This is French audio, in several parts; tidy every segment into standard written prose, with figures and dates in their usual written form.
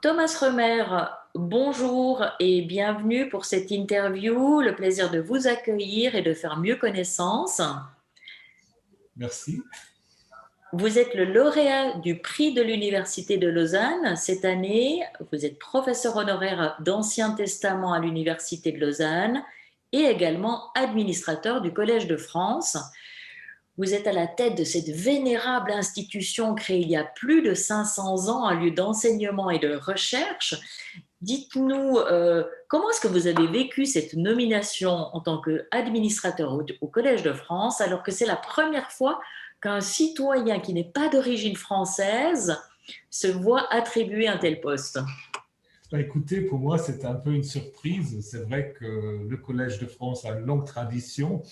Thomas Remer, bonjour et bienvenue pour cette interview. Le plaisir de vous accueillir et de faire mieux connaissance. Merci. Vous êtes le lauréat du prix de l'Université de Lausanne. Cette année, vous êtes professeur honoraire d'Ancien Testament à l'Université de Lausanne et également administrateur du Collège de France. Vous êtes à la tête de cette vénérable institution créée il y a plus de 500 ans, un lieu d'enseignement et de recherche. Dites-nous, comment est-ce que vous avez vécu cette nomination en tant qu'administrateur au Collège de France, alors que c'est la première fois qu'un citoyen qui n'est pas d'origine française se voit attribuer un tel poste? Écoutez, pour moi, c'est un peu une surprise. C'est vrai que le Collège de France a une longue tradition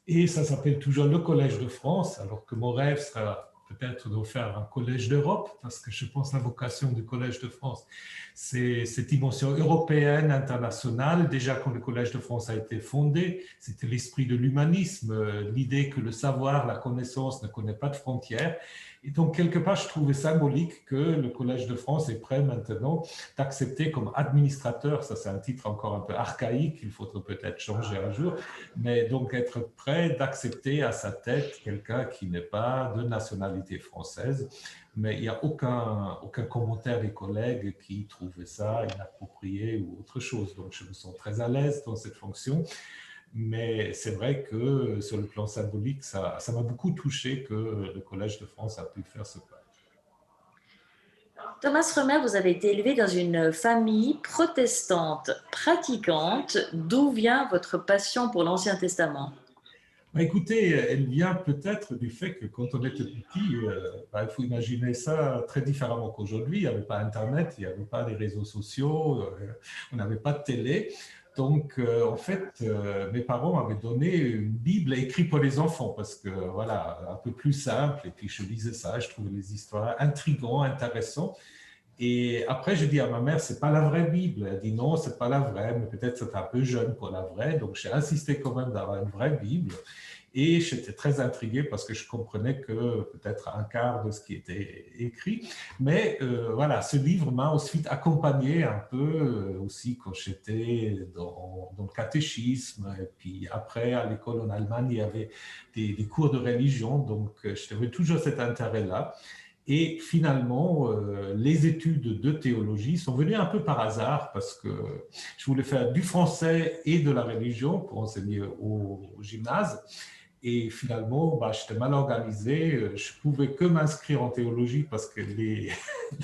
et ça s'appelle toujours le Collège de France, alors que mon rêve sera peut-être de faire un Collège d'Europe, parce que je pense que la vocation du Collège de France, c'est cette dimension européenne, internationale. Déjà, quand le Collège de France a été fondé, c'était l'esprit de l'humanisme, l'idée que le savoir, la connaissance ne connaît pas de frontières. Et donc, quelque part, je trouvais symbolique que le Collège de France est prêt maintenant d'accepter comme administrateur, ça c'est un titre encore un peu archaïque, il faudrait peut-être changer un jour, mais donc être prêt d'accepter à sa tête quelqu'un qui n'est pas de nationalité française. Mais il n'y a aucun commentaire des collègues qui trouvaient ça inapproprié ou autre chose. Donc je me sens très à l'aise dans cette fonction. Mais c'est vrai que sur le plan symbolique, ça m'a beaucoup touché que le Collège de France a pu faire ce pas. Thomas Remer, vous avez été élevé dans une famille protestante pratiquante. D'où vient votre passion pour l'Ancien Testament? Écoutez, elle vient peut-être du fait que quand on était petit, il faut imaginer ça très différemment qu'aujourd'hui. Il n'y avait pas Internet, il n'y avait pas les réseaux sociaux, on n'avait pas de télé. Donc, en fait, mes parents m'avaient donné une Bible écrite pour les enfants parce que, voilà, un peu plus simple. Et puis, je lisais ça, je trouvais les histoires intrigantes, intéressantes. Et après, je dis à ma mère, c'est pas la vraie Bible. Elle dit non, c'est pas la vraie, mais peut-être c'est un peu jeune pour la vraie. Donc, j'ai insisté quand même d'avoir une vraie Bible. Et j'étais très intrigué parce que je comprenais que peut-être un quart de ce qui était écrit. Mais voilà, ce livre m'a ensuite accompagné un peu aussi quand j'étais dans le catéchisme. Et puis après, à l'école en Allemagne, il y avait des cours de religion. Donc, j'avais toujours cet intérêt-là. Et finalement, les études de théologie sont venues un peu par hasard parce que je voulais faire du français et de la religion pour enseigner au gymnase. Et finalement, j'étais mal organisé. Je ne pouvais que m'inscrire en théologie parce que les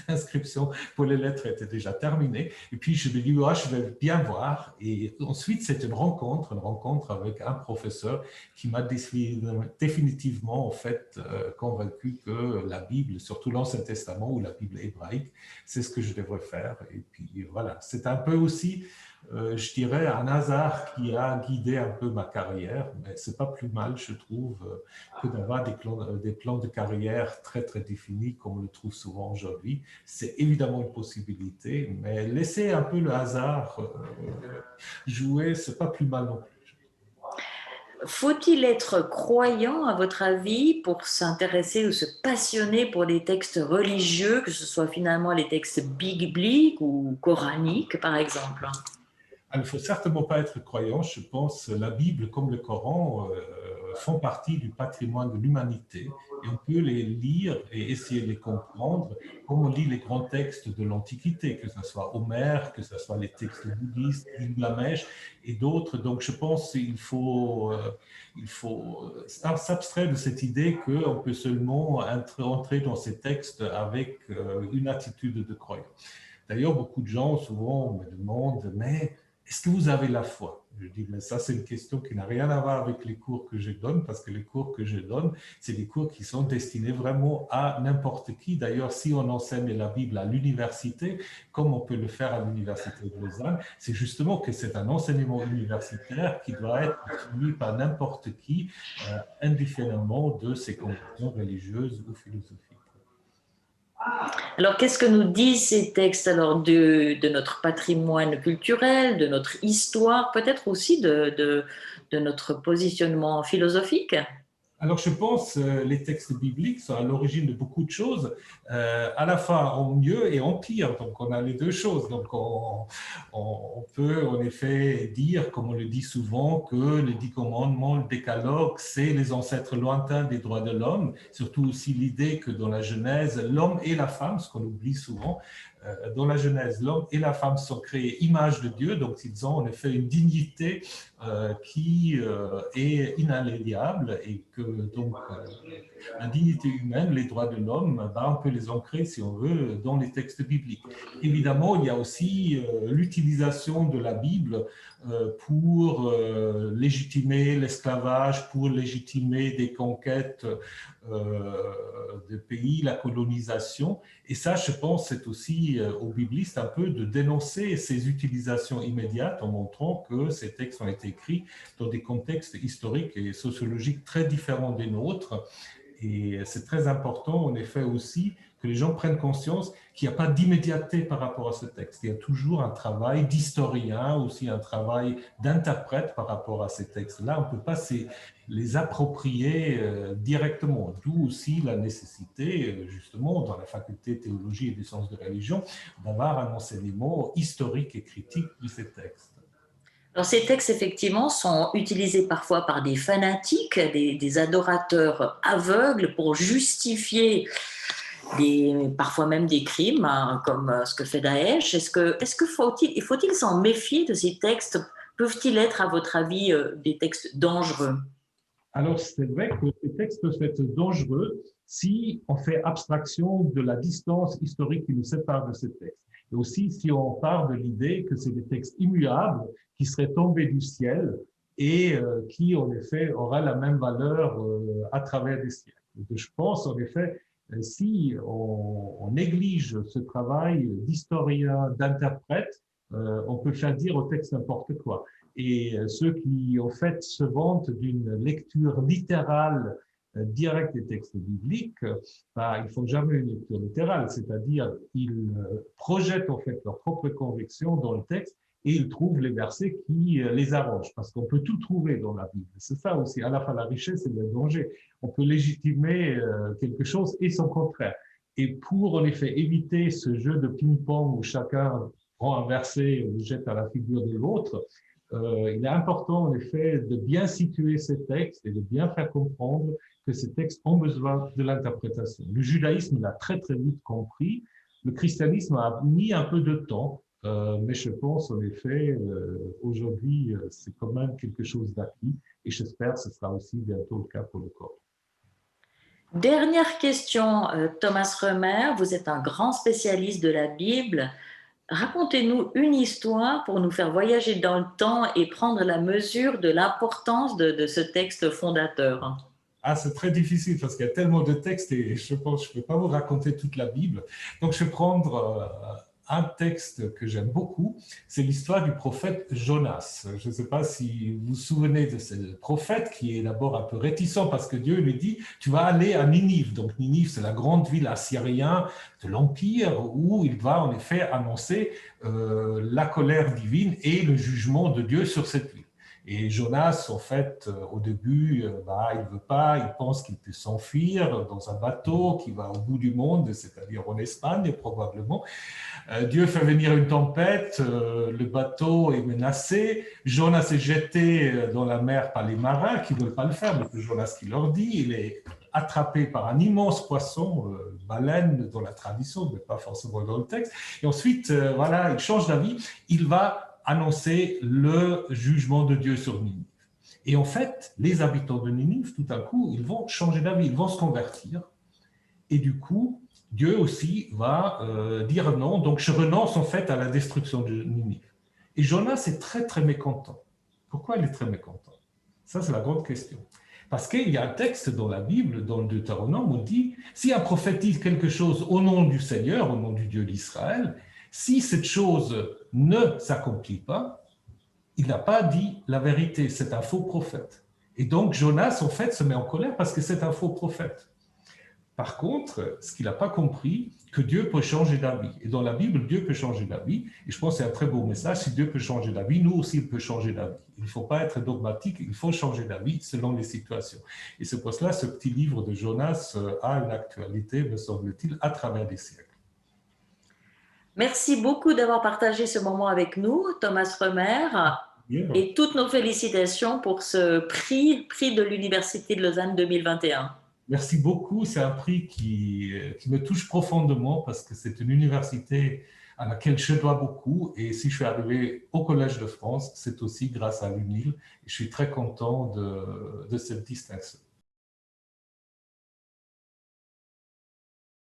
inscriptions pour les lettres étaient déjà terminées. Et puis, je me dis, je vais bien voir. Et ensuite, c'était une rencontre avec un professeur qui m'a définitivement en fait, convaincu que la Bible, surtout l'Ancien Testament ou la Bible hébraïque, c'est ce que je devrais faire. Et puis, voilà, c'est un peu aussi je dirais, un hasard qui a guidé un peu ma carrière, mais c'est pas plus mal, je trouve, que d'avoir des plans de carrière très, très définis, comme on le trouve souvent aujourd'hui. C'est évidemment une possibilité, mais laisser un peu le hasard jouer, c'est pas plus mal non plus. Faut-il être croyant, à votre avis, pour s'intéresser ou se passionner pour les textes religieux, que ce soit finalement les textes bibliques ou coraniques, par exemple? Il ne faut certainement pas être croyant. Je pense que la Bible, comme le Coran, font partie du patrimoine de l'humanité et on peut les lire et essayer de les comprendre comme on lit les grands textes de l'Antiquité, que ce soit Homère, que ce soit les textes bouddhistes, Gilgamesh et d'autres. Donc je pense qu'il faut, s'abstraire de cette idée qu'on peut seulement entrer dans ces textes avec une attitude de croyant. D'ailleurs, beaucoup de gens souvent me demandent, mais est-ce que vous avez la foi? Je dis, mais ça, c'est une question qui n'a rien à voir avec les cours que je donne, parce que les cours que je donne, c'est des cours qui sont destinés vraiment à n'importe qui. D'ailleurs, si on enseigne la Bible à l'université, comme on peut le faire à l'université de Lausanne, c'est justement que c'est un enseignement universitaire qui doit être suivi par n'importe qui, indifféremment de ses convictions religieuses ou philosophiques. Alors, qu'est-ce que nous disent ces textes alors de notre patrimoine culturel, de notre histoire, peut-être aussi de notre positionnement philosophique? Alors, je pense les textes bibliques sont à l'origine de beaucoup de choses, à la fois en mieux et en pire. Donc, on a les deux choses. Donc, on peut en effet dire, comme on le dit souvent, que les 10 commandements, le décalogue, c'est les ancêtres lointains des droits de l'homme. Surtout aussi l'idée que dans la Genèse, l'homme et la femme, ce qu'on oublie souvent, dans la Genèse, l'homme et la femme sont créés image de Dieu. Donc, ils ont en effet une dignité qui est inaliénable et que donc la dignité humaine, les droits de l'homme, ben, on peut les ancrer, si on veut, dans les textes bibliques. Évidemment, il y a aussi l'utilisation de la Bible pour légitimer l'esclavage, pour légitimer des conquêtes de pays, la colonisation. Et ça, je pense, c'est aussi aux biblistes un peu de dénoncer ces utilisations immédiates en montrant que ces textes ont été écrits dans des contextes historiques et sociologiques très différents des nôtres. Et c'est très important, en effet, aussi que les gens prennent conscience qu'il n'y a pas d'immédiateté par rapport à ce texte. Il y a toujours un travail d'historien, aussi un travail d'interprète par rapport à ces textes-là. On ne peut pas les approprier directement. D'où aussi la nécessité, justement, dans la faculté de théologie et des sciences de religion, d'avoir un enseignement historique et critique de ces textes. Alors, ces textes, effectivement, sont utilisés parfois par des fanatiques, des adorateurs aveugles pour justifier parfois même des crimes, hein, comme ce que fait Daesh. Faut-il s'en méfier de ces textes? Peuvent-ils être, à votre avis, des textes dangereux? Alors, c'est vrai que ces textes peuvent être dangereux si on fait abstraction de la distance historique qui nous sépare de ces textes. Et aussi si on part de l'idée que c'est des textes immuables qui seraient tombés du ciel et qui, en effet, aura la même valeur à travers des siècles. Donc, je pense, en effet, si on néglige ce travail d'historien, d'interprète, on peut faire dire au texte n'importe quoi. Et ceux qui, en fait, se vantent d'une lecture littérale directe des textes bibliques, bah, ils font jamais une lecture littérale, c'est-à-dire ils projettent en fait leur propre conviction dans le texte et ils trouvent les versets qui les arrangent, parce qu'on peut tout trouver dans la Bible. C'est ça aussi, à la fois la richesse et le danger. On peut légitimer quelque chose et son contraire. Et pour, en effet, éviter ce jeu de ping-pong où chacun prend un verset et le jette à la figure de l'autre, il est important, en effet, de bien situer ces textes et de bien faire comprendre que ces textes ont besoin de l'interprétation. Le judaïsme l'a très, très vite compris. Le christianisme a mis un peu de temps, mais je pense, en effet, aujourd'hui, c'est quand même quelque chose d'acquis et j'espère que ce sera aussi bientôt le cas pour le corps. Dernière question, Thomas Remer, vous êtes un grand spécialiste de la Bible. Racontez-nous une histoire pour nous faire voyager dans le temps et prendre la mesure de l'importance de ce texte fondateur. Ah, c'est très difficile parce qu'il y a tellement de textes et je pense que je ne peux pas vous raconter toute la Bible. Donc, je vais prendre un texte que j'aime beaucoup. C'est l'histoire du prophète Jonas. Je ne sais pas si vous vous souvenez de ce prophète qui est d'abord un peu réticent parce que Dieu lui dit « Tu vas aller à Ninive ». Donc, Ninive, c'est la grande ville assyrienne de l'Empire où il va en effet annoncer la colère divine et le jugement de Dieu sur cette ville. Et Jonas, en fait, au début, il ne veut pas, il pense qu'il peut s'enfuir dans un bateau qui va au bout du monde, c'est-à-dire en Espagne probablement. Dieu fait venir une tempête, le bateau est menacé, Jonas est jeté dans la mer par les marins qui ne veulent pas le faire, mais c'est Jonas qui leur dit, il est attrapé par un immense poisson, baleine dans la tradition, mais pas forcément dans le texte. Et ensuite, il change d'avis, il va annoncer le jugement de Dieu sur Ninive. Et en fait, les habitants de Ninive, tout à coup, ils vont changer d'avis, ils vont se convertir. Et du coup, Dieu aussi va dire non, donc je renonce en fait à la destruction de Ninive. Et Jonas est très, très mécontent. Pourquoi il est très mécontent? Ça, c'est la grande question. Parce qu'il y a un texte dans la Bible, dans le Deutéronome, où on dit, si un prophète dit quelque chose au nom du Seigneur, au nom du Dieu d'Israël, si cette chose ne s'accomplit pas, il n'a pas dit la vérité, c'est un faux prophète. Et donc Jonas, en fait, se met en colère parce que c'est un faux prophète. Par contre, ce qu'il n'a pas compris, que Dieu peut changer d'avis. Et dans la Bible, Dieu peut changer d'avis. Et je pense que c'est un très beau message. Si Dieu peut changer d'avis, nous aussi, il peut changer d'avis. Il ne faut pas être dogmatique, il faut changer d'avis selon les situations. Et c'est pour cela ce petit livre de Jonas a une actualité, me semble-t-il, à travers les siècles. Merci beaucoup d'avoir partagé ce moment avec nous, Thomas Remer, Bien. et toutes nos félicitations pour ce prix de l'Université de Lausanne 2021. Merci beaucoup. C'est un prix qui me touche profondément parce que c'est une université à laquelle je dois beaucoup. Et si je suis arrivé au Collège de France, c'est aussi grâce à l'UNIL. Et je suis très content de cette distinction.